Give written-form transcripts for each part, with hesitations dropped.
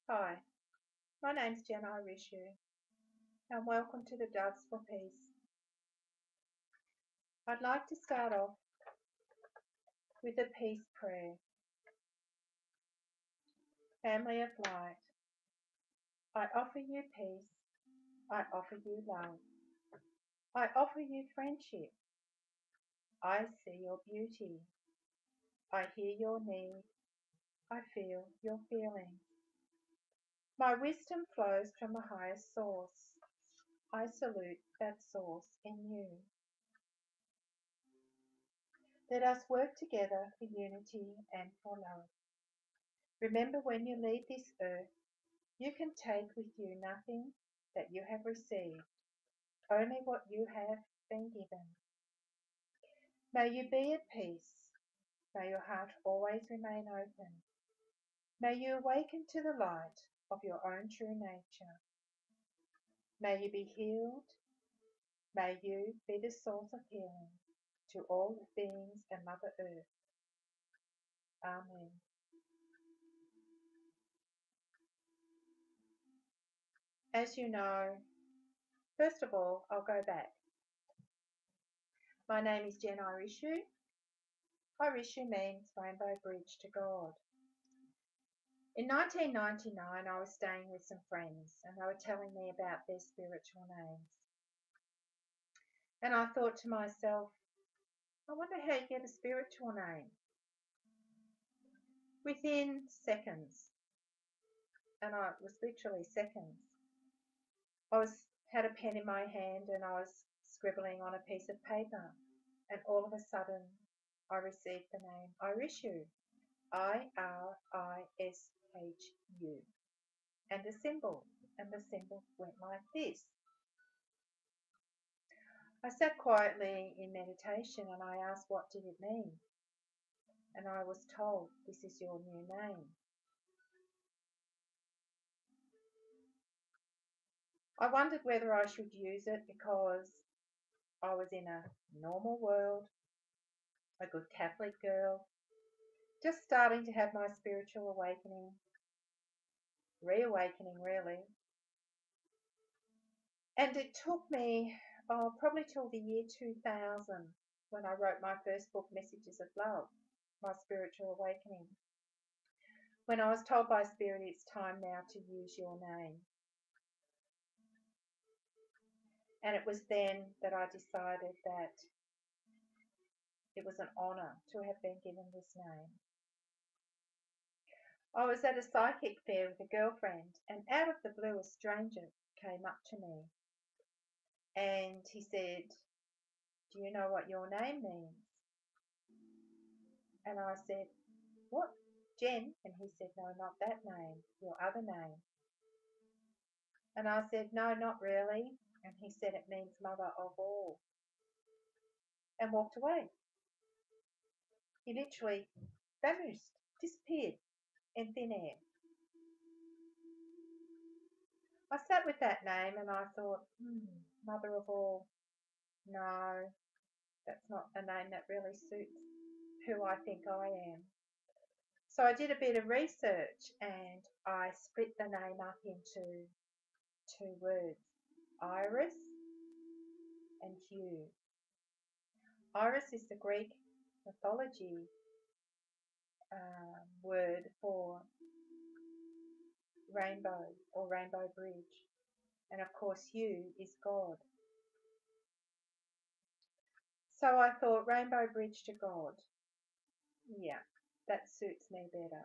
Hi, my name's Jen-Irishu, and welcome to the Doves for Peace. I'd like to start off with a peace prayer. Family of light, I offer you peace, I offer you love, I offer you friendship. I see your beauty, I hear your need, I feel your feelings. My wisdom flows from the highest source. I salute that source in you. Let us work together for unity and for love. Remember, when you leave this earth, you can take with you nothing that you have received, only what you have been given. May you be at peace. May your heart always remain open. May you awaken to the light of your own true nature. May you be healed. May you be the source of healing to all the beings and Mother Earth. Amen. As you know, first of all, I'll go back. My name is Jen-Irishu. Irishu means Rainbow Bridge to God. In 1999, I was staying with some friends and they were telling me about their spiritual names. And I thought to myself, I wonder how you get a spiritual name. Within seconds, and it was literally seconds, I had a pen in my hand and I was scribbling on a piece of paper, and all of a sudden I received the name Irishu, Irishu, and the symbol went like this. I sat quietly in meditation and I asked, what did it mean? And I was told, this is your new name. I wondered whether I should use it because I was in a normal world, a good Catholic girl, just starting to have my spiritual reawakening really. And it took me probably till the year 2000 when I wrote my first book, Messages of Love, my spiritual awakening, when I was told by Spirit, it's time now to use your name. And it was then that I decided that it was an honour to have been given this name. I was at a psychic fair with a girlfriend, and out of the blue a stranger came up to me and he said, do you know what your name means? And I said, what? Jen? And he said, no, not that name, your other name. And I said, no, not really. And he said, it means mother of all. And walked away. He literally vanished, disappeared in thin air. I sat with that name and I thought, mother of all, no, that's not a name that really suits who I think I am. So I did a bit of research and I split the name up into two words, Iris and Hugh. Iris is the Greek mythology word for rainbow or rainbow bridge. And of course, Hugh is God. So I thought rainbow bridge to God. Yeah, that suits me better.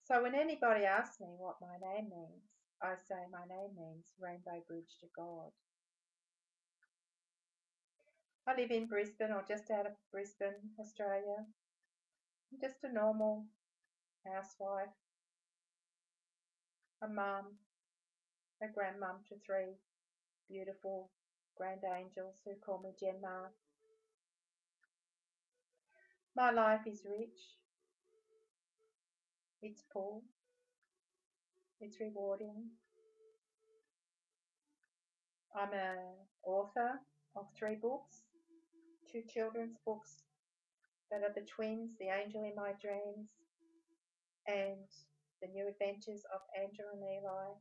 So when anybody asks me what my name means, I say my name means rainbow bridge to God. I live in Brisbane or just out of Brisbane, Australia. I'm just a normal housewife, a mum, a grandmum to three beautiful grand angels who call me Jen Ma. My life is rich, it's full, it's rewarding. I'm an author of 3 books, 2 children's books that are the twins, The Angel in My Dreams and The New Adventures of Andrew and Eli.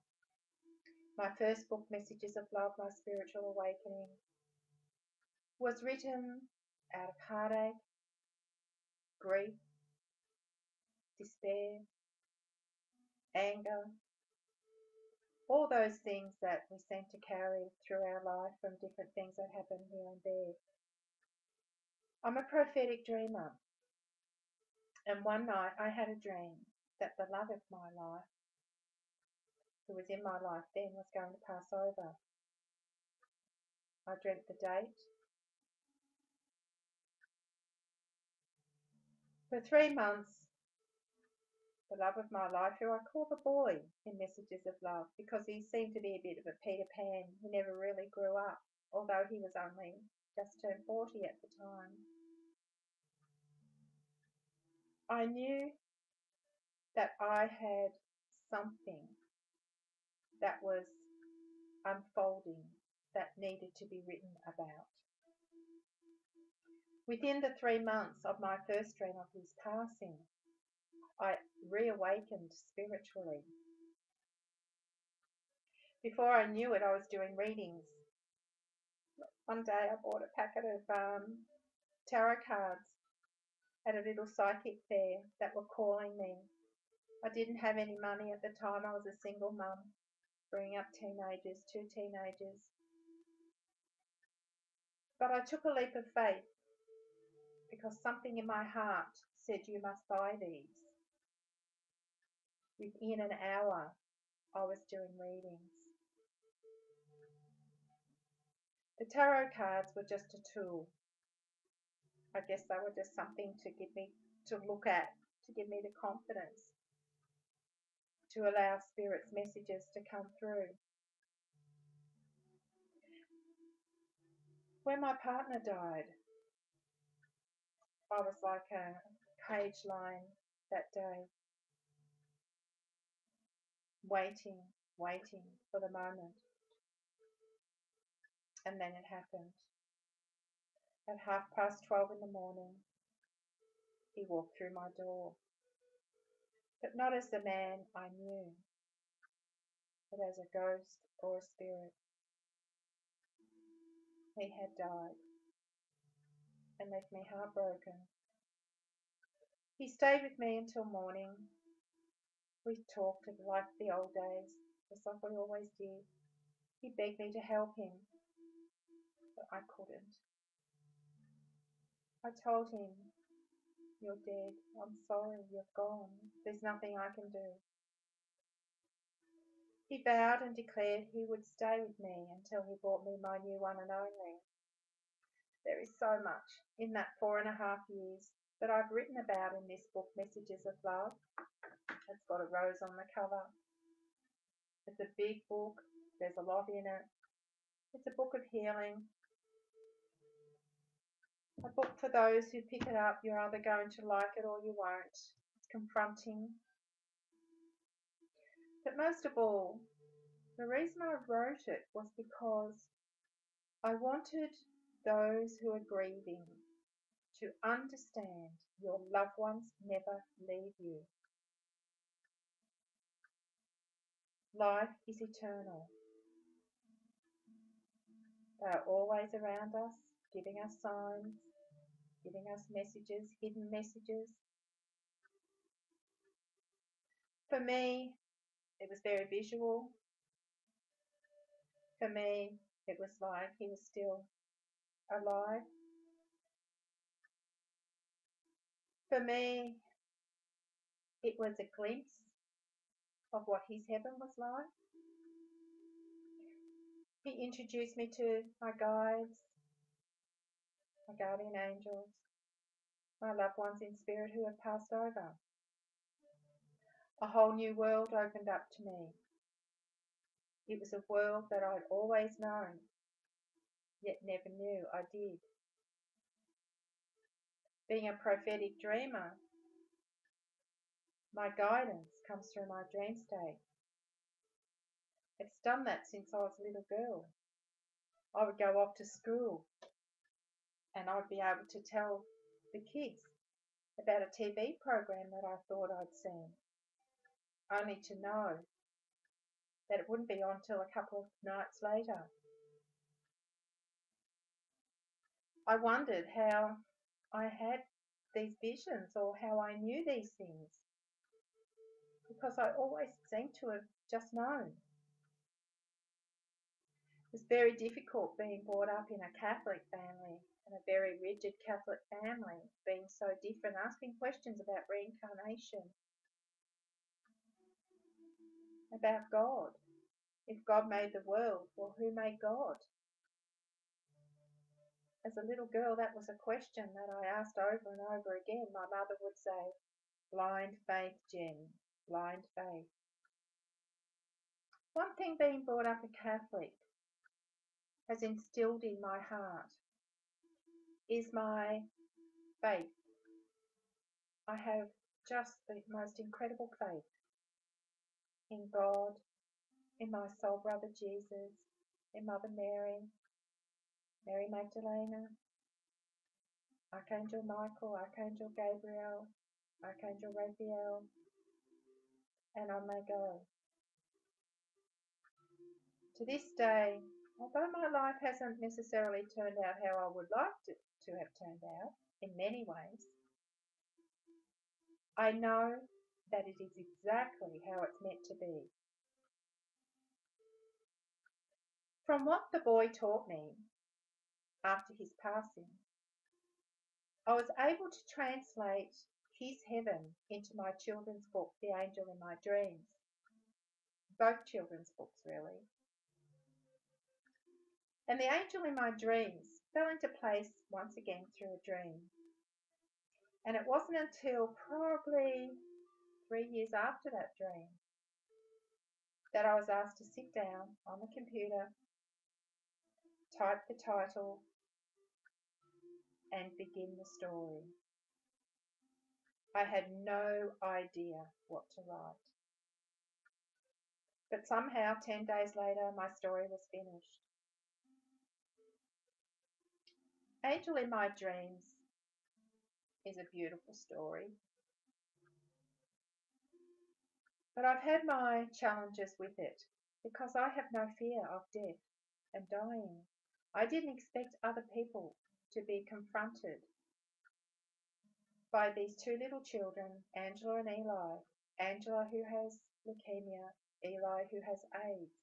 My first book, Messages of Love, My Spiritual Awakening, was written out of heartache, grief, despair, anger, all those things that we seem to carry through our life from different things that happen here and there. I'm a prophetic dreamer, and one night I had a dream that the love of my life, who was in my life then, was going to pass over. I dreamt the date. For 3 months, the love of my life, who I call the boy in Messages of Love, because he seemed to be a bit of a Peter Pan. He never really grew up, although he was only just turned 40 at the time. I knew that I had something that was unfolding that needed to be written about. Within the 3 months of my first dream of his passing, I reawakened spiritually. Before I knew it, I was doing readings. One day I bought a packet of tarot cards at a little psychic fair that were calling me. I didn't have any money at the time. I was a single mum, bringing up teenagers, 2 teenagers. But I took a leap of faith because something in my heart said, you must buy these. Within an hour, I was doing readings. The tarot cards were just a tool. I guess they were just something to give me to look at, to give me the confidence, to allow Spirit's messages to come through. When my partner died, I was like a cage lion that day, waiting for the moment. And then it happened. At 12:30 in the morning, he walked through my door, but not as the man I knew, but as a ghost or a spirit. He had died and left me heartbroken. He stayed with me until morning. We talked like the old days, just like we always did. He begged me to help him, but I couldn't. I told him, you're dead. I'm sorry, you're gone. There's nothing I can do. He vowed and declared he would stay with me until he brought me my new one and only. There is so much in that 4.5 years that I've written about in this book, Messages of Love. It's got a rose on the cover. It's a big book. There's a lot in it. It's a book of healing. A book for those who pick it up. You're either going to like it or you won't. It's confronting. But most of all, the reason I wrote it was because I wanted those who are grieving to understand your loved ones never leave you. Life is eternal. They are always around us, giving us signs, giving us messages, hidden messages. For me, it was very visual. For me, it was like he was still alive. For me, it was a glimpse of what his heaven was like. He introduced me to my guides, my guardian angels, my loved ones in spirit who have passed over. A whole new world opened up to me. It was a world that I'd always known, yet never knew I did. Being a prophetic dreamer, my guidance comes through my dream state. It's done that since I was a little girl. I would go off to school and I'd be able to tell the kids about a TV program that I thought I'd seen. only to know that it wouldn't be on till a couple of nights later. I wondered how I had these visions or how I knew these things, because I always seemed to have just known. It was very difficult being brought up in a Catholic family, and a very rigid Catholic family, being so different, asking questions about reincarnation, about God. If God made the world, well, who made God? As a little girl, that was a question that I asked over and over again. My mother would say, blind faith, Jen, blind faith. One thing being brought up a Catholic has instilled in my heart is my faith. I have just the most incredible faith in God, in my soul brother Jesus, in Mother Mary, Mary Magdalena, Archangel Michael, Archangel Gabriel, Archangel Raphael, and on they go. To this day, although my life hasn't necessarily turned out how I would like to have turned out, in many ways, I know that it is exactly how it's meant to be. From what the boy taught me after his passing, I was able to translate his heaven into my children's book, The Angel in My Dreams. Both children's books, really. And The Angel in My Dreams fell into place once again through a dream. And it wasn't until probably 3 years after that dream that I was asked to sit down on the computer, type the title, and begin the story. I had no idea what to write. But somehow, 10 days later, my story was finished. Angel in My Dreams is a beautiful story. But I've had my challenges with it because I have no fear of death and dying. I didn't expect other people to be confronted by these two little children, Angela and Eli. Angela who has leukemia, Eli who has AIDS.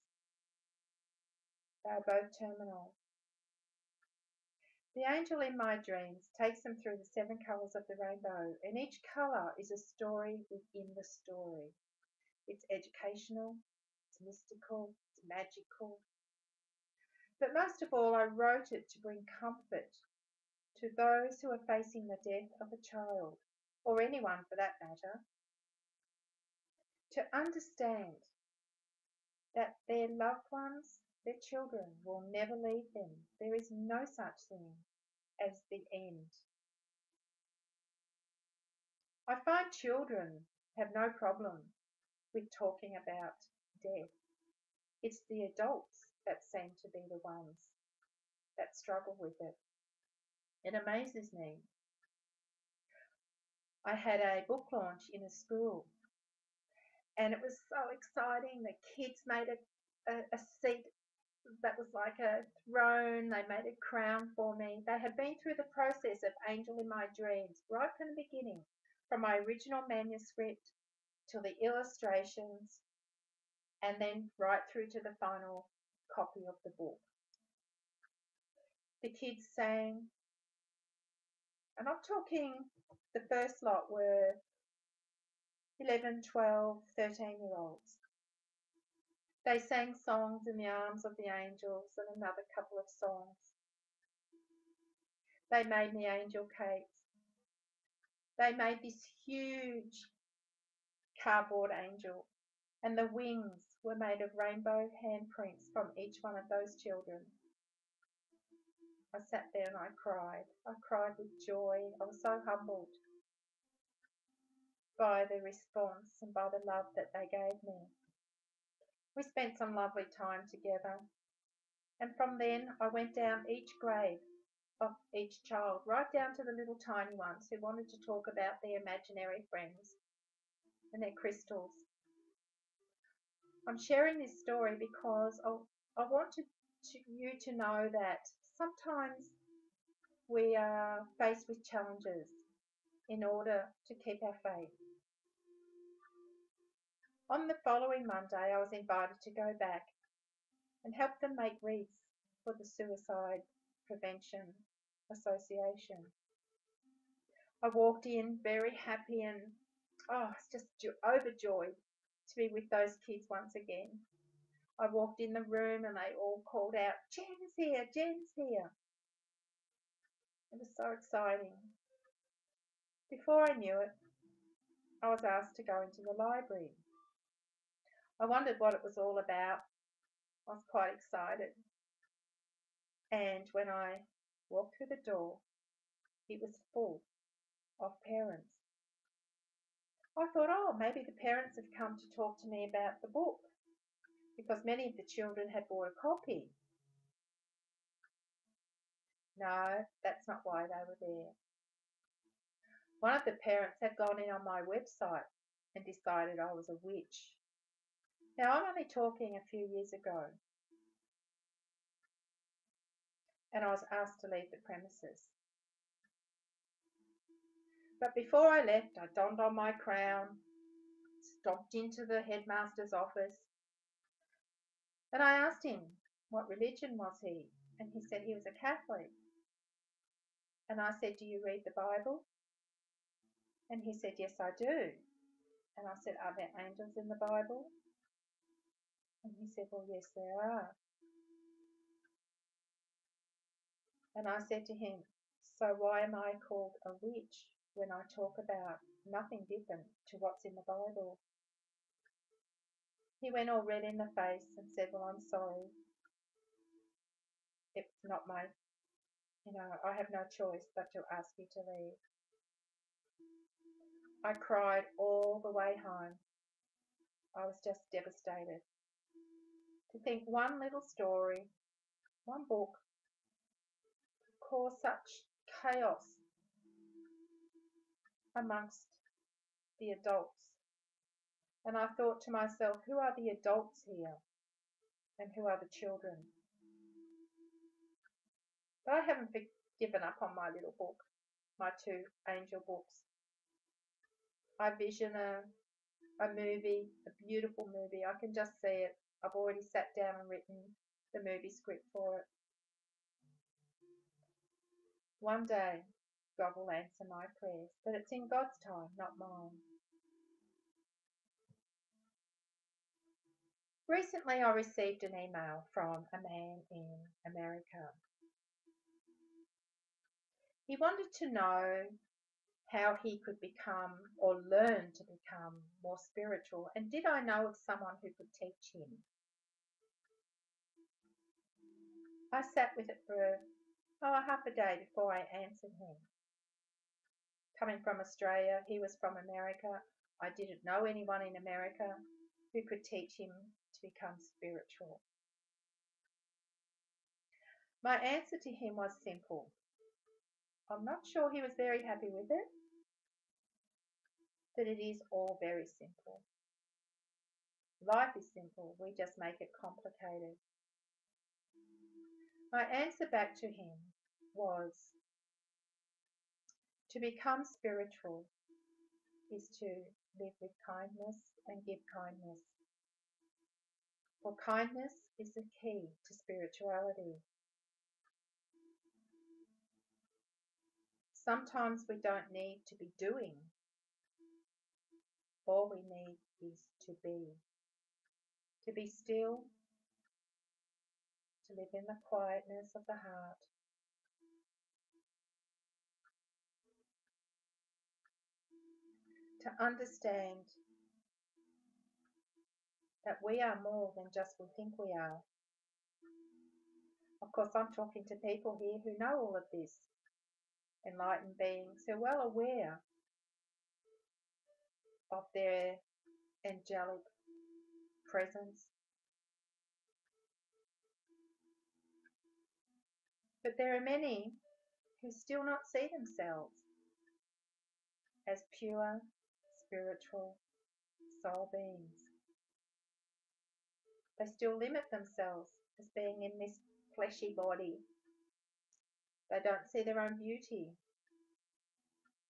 They are both terminal. The Angel in My Dreams takes them through the 7 colours of the rainbow, and each colour is a story within the story. It's educational, it's mystical, it's magical. But most of all, I wrote it to bring comfort to those who are facing the death of a child, or anyone for that matter, to understand that their loved ones, their children, will never leave them. There is no such thing as the end. I find children have no problem with talking about death. It's the adults that seem to be the ones that struggle with it. It amazes me. I had a book launch in a school, and it was so exciting. The kids made a seat that was like a throne. They made a crown for me. They had been through the process of Angel in My Dreams right from the beginning, from my original manuscript to the illustrations, and then right through to the final copy of the book. The kids sang, and I'm talking, the first lot were 11, 12, 13-year-olds. They sang songs in the arms of the angels and another couple of songs. They made me angel cakes. They made this huge cardboard angel, and the wings were made of rainbow handprints from each one of those children. I sat there and I cried. I cried with joy. I was so humbled by the response and by the love that they gave me. We spent some lovely time together, and from then I went down each grave of each child, right down to the little tiny ones who wanted to talk about their imaginary friends and their crystals. I'm sharing this story because I wanted you to know that sometimes we are faced with challenges in order to keep our faith. On the following Monday, I was invited to go back and help them make wreaths for the Suicide Prevention Association. I walked in very happy and just overjoyed to be with those kids once again. I walked in the room and they all called out, "Jen's here, Jen's here." It was so exciting. Before I knew it, I was asked to go into the library. I wondered what it was all about. I was quite excited. And when I walked through the door, it was full of parents. I thought, maybe the parents have come to talk to me about the book, because many of the children had bought a copy. No, that's not why they were there. One of the parents had gone in on my website and decided I was a witch. Now, I'm only talking a few years ago, and I was asked to leave the premises. But before I left, I donned on my crown, stomped into the headmaster's office, and I asked him what religion was he, and he said he was a Catholic. And I said, "Do you read the Bible?" And he said, "Yes, I do." And I said, "Are there angels in the Bible?" And he said, "Well, yes, there are." And I said to him, "So why am I called a witch when I talk about nothing different to what's in the Bible?" He went all red in the face and said, "Well, I'm sorry. It's not my, I have no choice but to ask you to leave." I cried all the way home. I was just devastated to think one little story, one book, could cause such chaos amongst the adults. And I thought to myself, who are the adults here and who are the children? But I haven't given up on my little book, my 2 angel books. I vision a movie, a beautiful movie. I can just see it. I've already sat down and written the movie script for it. One day, God will answer my prayers, but it's in God's time, not mine. Recently, I received an email from a man in America. He wanted to know how he could become or learn to become more spiritual, and did I know of someone who could teach him. I sat with it for half a day before I answered him. Coming from Australia, he was from America. I didn't know anyone in America who could teach him to become spiritual. My answer to him was simple. I'm not sure he was very happy with it, but it is all very simple. Life is simple, we just make it complicated. My answer back to him was, to become spiritual is to live with kindness and give kindness. For kindness is the key to spirituality. Sometimes we don't need to be doing. All we need is to be. To be still, to live in the quietness of the heart. To understand that we are more than just we think we are. Of course, I'm talking to people here who know all of this. Enlightened beings who are well aware of their angelic presence. But there are many who still not see themselves as pure, spiritual soul beings. They still limit themselves as being in this fleshy body. They don't see their own beauty.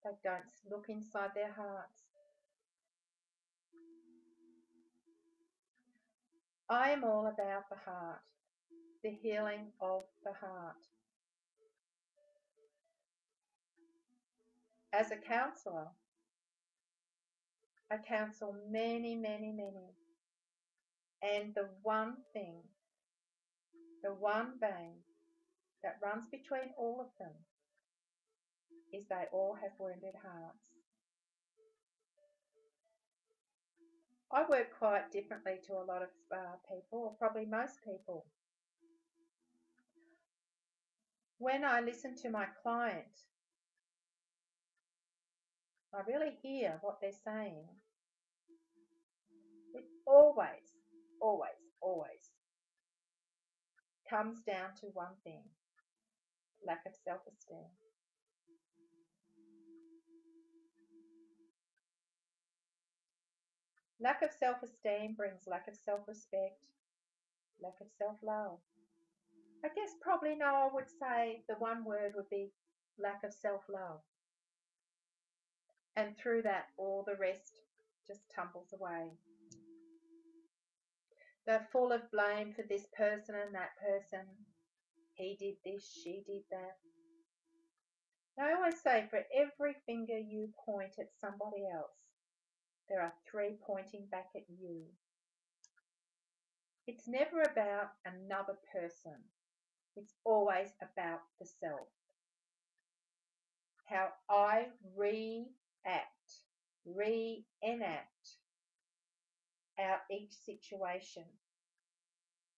They don't look inside their hearts. I am all about the heart, the healing of the heart. As a counsellor, I counsel many, many, many. And the one thing, the one vein that runs between all of them is they all have wounded hearts. I work quite differently to a lot of people, or probably most people. When I listen to my client, I really hear what they're saying. It always, always, always comes down to one thing: lack of self-esteem. Lack of self-esteem brings lack of self-respect, lack of self-love. I guess probably I would say the one word would be lack of self-love. And through that, all the rest just tumbles away. They're full of blame for this person and that person. He did this, she did that. I always say for every finger you point at somebody else, there are 3 pointing back at you. It's never about another person. It's always about the self. How I reenact out each situation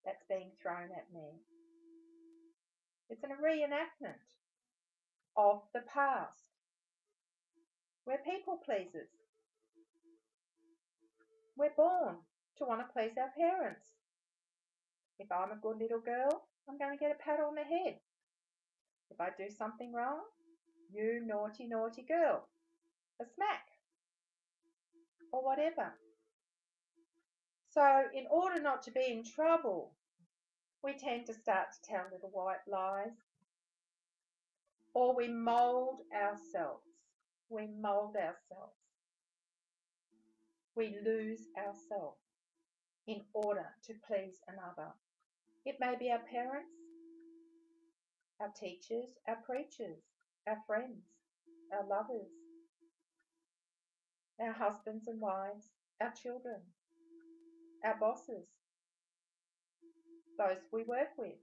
that's being thrown at me. It's a reenactment of the past. We're people pleasers. We're born to want to please our parents. If I'm a good little girl, I'm going to get a pat on the head. If I do something wrong, you naughty, naughty girl, a smack, or whatever. So in order not to be in trouble, we tend to start to tell little white lies, or we mould ourselves. We mould ourselves. We lose ourselves in order to please another. It may be our parents, our teachers, our preachers, our friends, our lovers, our husbands and wives, our children, our bosses, those we work with.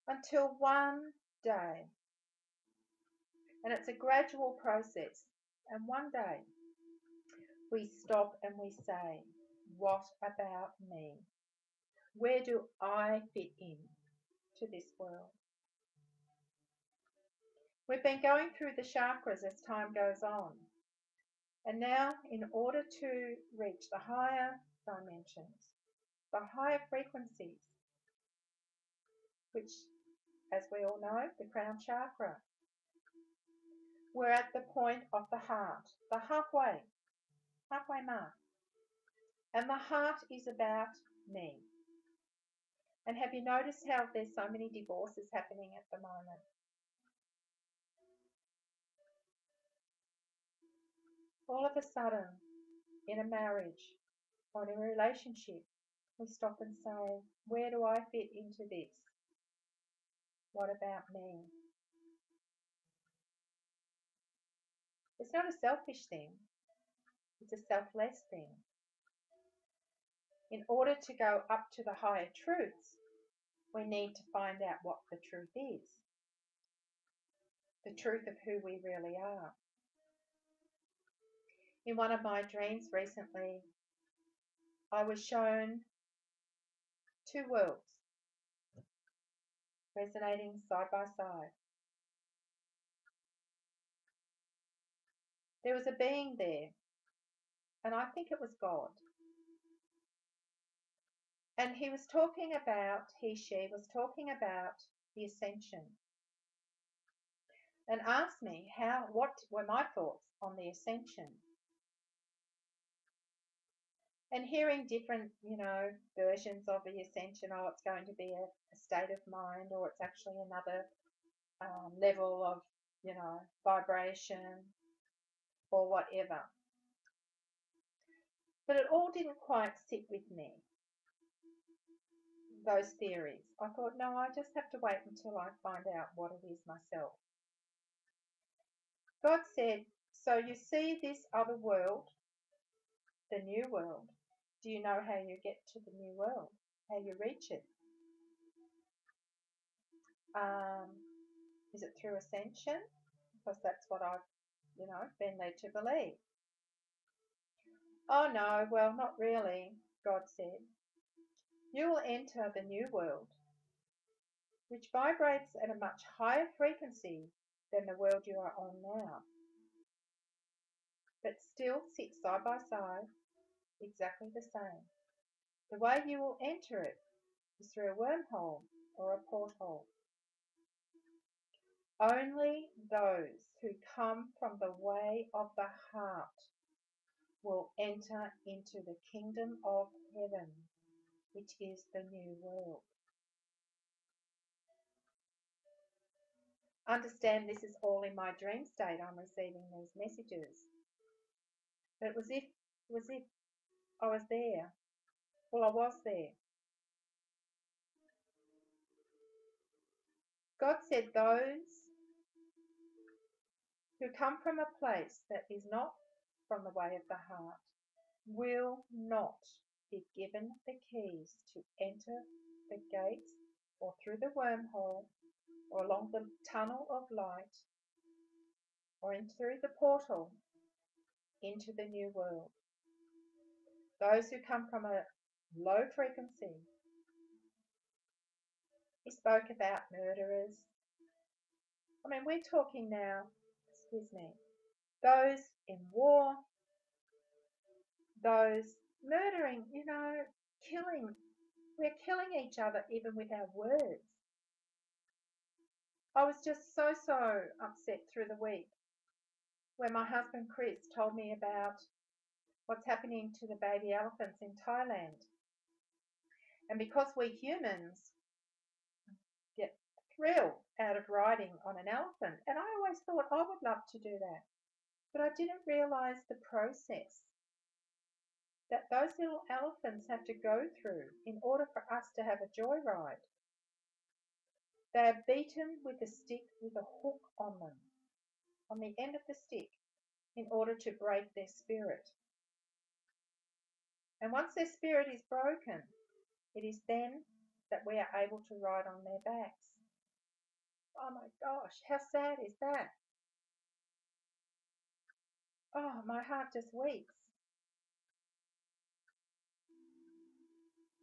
Until one day, and it's a gradual process, and one day we stop and we say, what about me? Where do I fit in to this world? We've been going through the chakras as time goes on. And now, in order to reach the higher dimensions, the higher frequencies, which, as we all know, the crown chakra, we're at the point of the heart, the halfway mark. And the heart is about me. And have you noticed how there's so many divorces happening at the moment? All of a sudden, in a marriage or in a relationship, we stop and say, where do I fit into this? What about me? It's not a selfish thing. It's a selfless thing. In order to go up to the higher truths, we need to find out what the truth is. The truth of who we really are. In one of my dreams recently, I was shown 2 worlds resonating side by side. There was a being there, and I think it was God. And she was talking about the ascension, and asked me what were my thoughts on the ascension. And hearing different, versions of the ascension, it's going to be a state of mind, or it's actually another level of, vibration or whatever. But it all didn't quite sit with me, those theories. I thought, no, I just have to wait until I find out what it is myself. God said, so you see this other world, the new world. Do you know how you get to the new world? How you reach it? Is it through ascension? Because that's what I've, been led to believe. Oh no, well, not really, God said. You will enter the new world, which vibrates at a much higher frequency than the world you are on now, but still sits side by side, exactly the same. The way you will enter it is through a wormhole or a porthole. Only those who come from the way of the heart will enter into the kingdom of heaven, which is the new world. Understand this is all in my dream state. I'm receiving these messages. But it was if I was there. Well, I was there. God said those who come from a place that is not from the way of the heart will not be given the keys to enter the gates or through the wormhole or along the tunnel of light or in through the portal into the new world. Those who come from a low frequency. He spoke about murderers. I mean, we're talking now, those in war, those murdering, killing. We're killing each other even with our words. I was just so upset through the week when my husband Chris told me about what's happening to the baby elephants in Thailand. And because we humans get thrill out of riding on an elephant, and I always thought I would love to do that, but I didn't realise the process that those little elephants have to go through in order for us to have a joyride. They are beaten with a stick with a hook on them, on the end of the stick, in order to break their spirit. And once their spirit is broken, it is then that we are able to ride on their backs. Oh my gosh, how sad is that? Oh, my heart just weeps.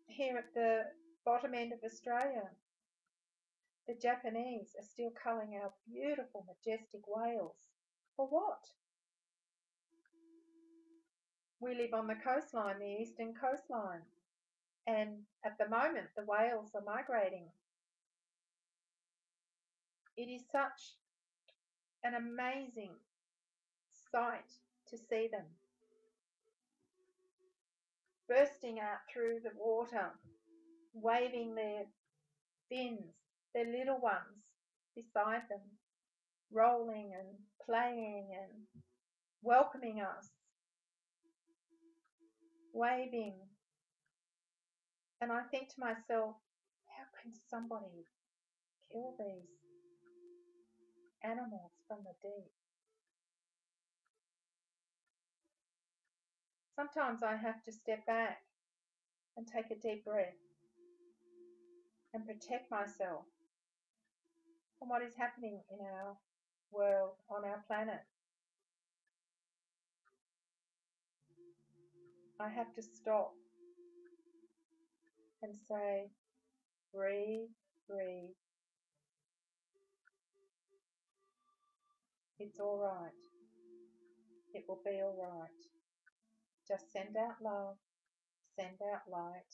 Here at the bottom end of Australia, the Japanese are still culling our beautiful, majestic whales. For what? We live on the coastline, the eastern coastline, and at the moment the whales are migrating. It is such an amazing sight to see them bursting out through the water, waving their fins, their little ones beside them, rolling and playing and welcoming us, waving. And I think to myself, how can somebody kill these animals from the deep? Sometimes I have to step back and take a deep breath and protect myself from what is happening in our world, on our planet. I have to stop and say, breathe, breathe. It's all right. It will be all right. Just send out love, send out light.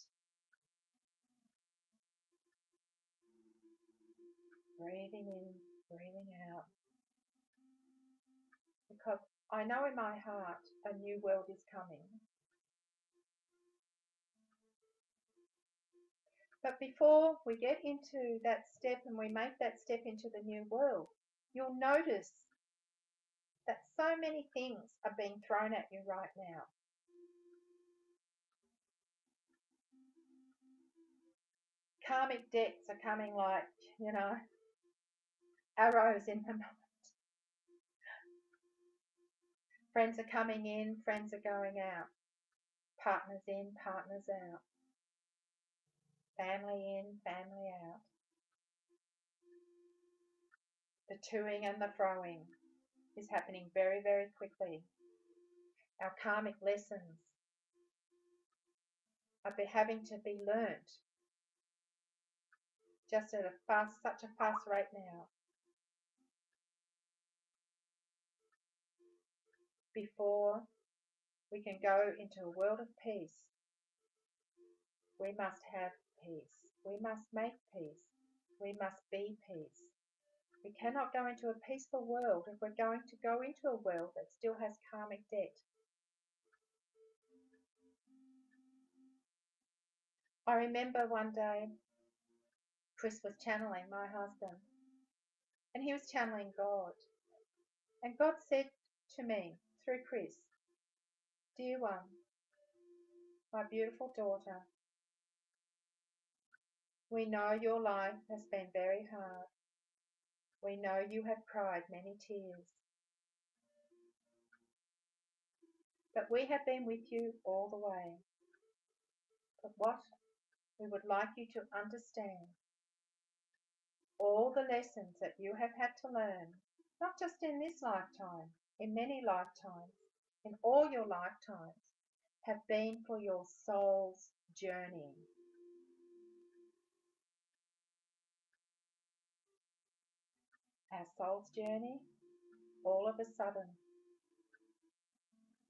Breathing in, breathing out. Because I know in my heart a new world is coming. But before we get into that step and we make that step into the new world, you'll notice that so many things are being thrown at you right now. Karmic debts are coming like, arrows in the mind. Friends are coming in, friends are going out. Partners in, partners out. Family in, family out. The toing and the froing is happening very, very quickly. Our karmic lessons are having to be learnt just at such a fast rate now. Before we can go into a world of peace, we must have peace. We must make peace. We must be peace. We cannot go into a peaceful world if we're going to go into a world that still has karmic debt. I remember one day Chris was channeling my husband, and he was channeling God. And God said to me through Chris, "Dear one, my beautiful daughter, we know your life has been very hard. We know you have cried many tears. But we have been with you all the way. But what we would like you to understand, all the lessons that you have had to learn, not just in this lifetime, in many lifetimes, in all your lifetimes, have been for your soul's journey." Our soul's journey, all of a sudden,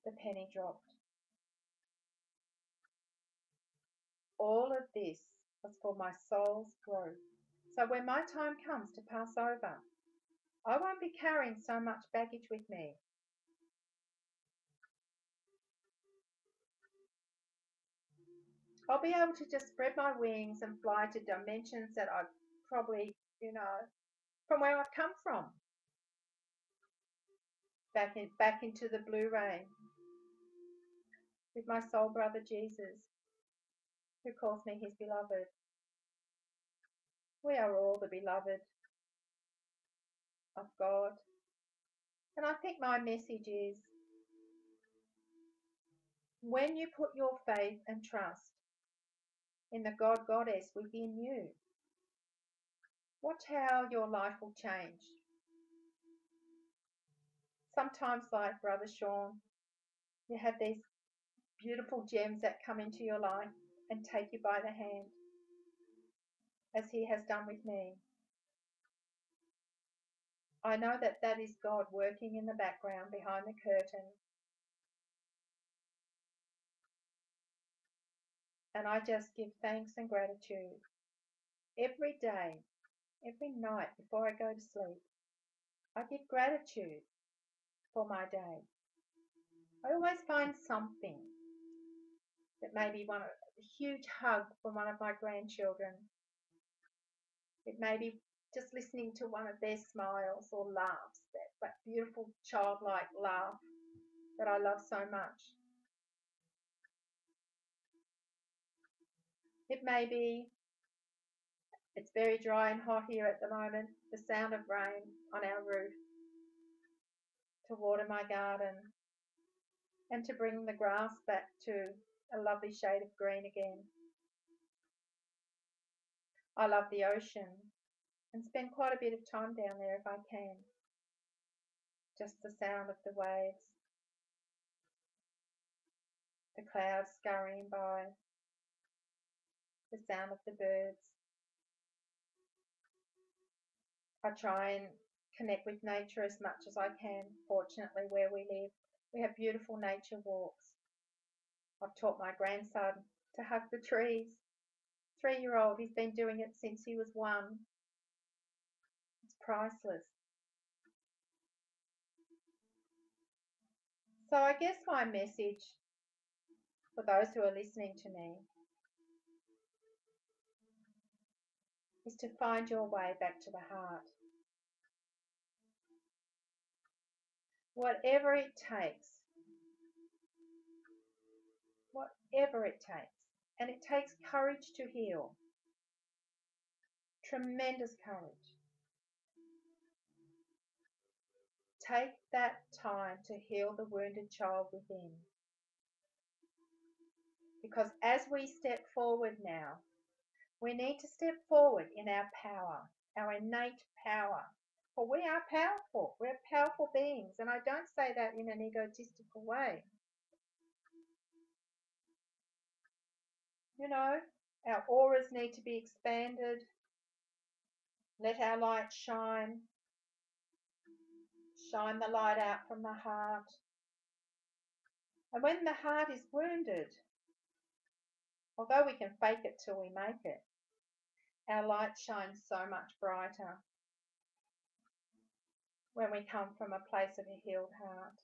the penny dropped. All of this was for my soul's growth. So when my time comes to pass over, I won't be carrying so much baggage with me. I'll be able to just spread my wings and fly to dimensions that I've probably, from where I've come from. Back into the blue ray with my soul brother Jesus, who calls me his beloved. We are all the beloved of God. And I think my message is, when you put your faith and trust in the God Goddess within you, watch how your life will change. Sometimes, like Brother Sean, you have these beautiful gems that come into your life and take you by the hand, as he has done with me. I know that that is God working in the background behind the curtain. And I just give thanks and gratitude every day, every night before I go to sleep. I give gratitude for my day. I always find something. That may be a huge hug from one of my grandchildren. It may be just listening to one of their smiles or laughs, that beautiful childlike laugh that I love so much. It may be, it's very dry and hot here at the moment, the sound of rain on our roof to water my garden and to bring the grass back to a lovely shade of green again. I love the ocean and spend quite a bit of time down there if I can. Just the sound of the waves, the clouds scurrying by, the sound of the birds. I try and connect with nature as much as I can. Fortunately, where we live, we have beautiful nature walks. I've taught my grandson to hug the trees. 3-year-old, he's been doing it since he was 1. It's priceless. So I guess my message for those who are listening to me is to find your way back to the heart. Whatever it takes. Whatever it takes. And it takes courage to heal. Tremendous courage. Take that time to heal the wounded child within. Because as we step forward now, we need to step forward in our power, our innate power. For we are powerful. We're powerful beings. And I don't say that in an egotistical way. You know, our auras need to be expanded. Let our light shine. Shine the light out from the heart. And when the heart is wounded, although we can fake it till we make it, our light shines so much brighter when we come from a place of a healed heart.